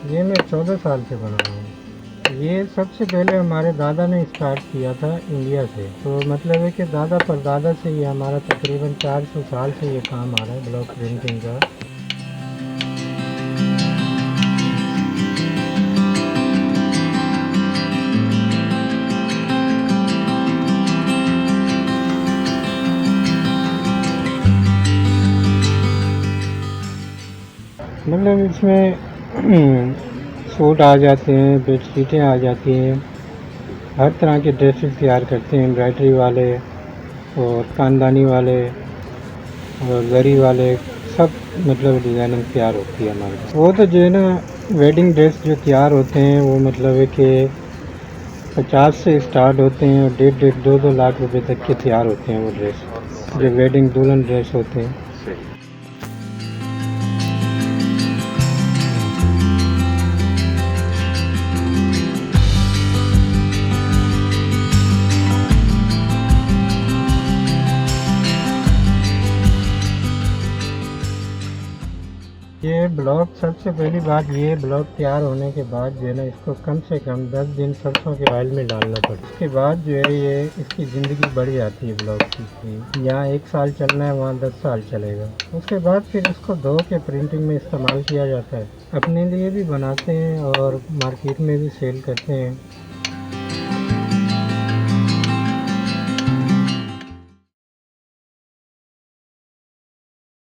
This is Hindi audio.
ये मैं 14 साल से बना रहा हूँ। ये सबसे पहले हमारे दादा ने स्टार्ट किया था इंडिया से, तो मतलब है कि दादा परदादा से ये हमारा तकरीबन 400 साल से ये काम आ रहा है ब्लॉक प्रिंटिंग का। मतलब इसमें सूट आ जाते हैं, बेडशीटें आ जाती हैं, हर तरह के ड्रेसेस तैयार करते हैं, एम्ब्रॉयडरी वाले और खानदानी वाले और जरी वाले, सब मतलब डिज़ाइनिंग तैयार होती है हमारे पास। वो तो जो है ना, वेडिंग ड्रेस जो तैयार होते हैं वो मतलब है कि 50 से स्टार्ट होते हैं और 1.5 2 लाख रुपए तक के तैयार होते हैं वो ड्रेस, जो वेडिंग दुल्हन ड्रेस होते हैं। ये ब्लॉक, सबसे पहली बात, ये ब्लॉक तैयार होने के बाद जो है ना, इसको कम से कम 10 दिन सरसों के ऑयल में डालना पड़ता है। उसके बाद जो है ये इसकी ज़िंदगी बढ़ जाती है ब्लॉक की। यहाँ 1 साल चलना है, वहाँ 10 साल चलेगा। उसके बाद फिर इसको धो के प्रिंटिंग में इस्तेमाल किया जाता है। अपने लिए भी बनाते हैं और मार्केट में भी सेल करते हैं।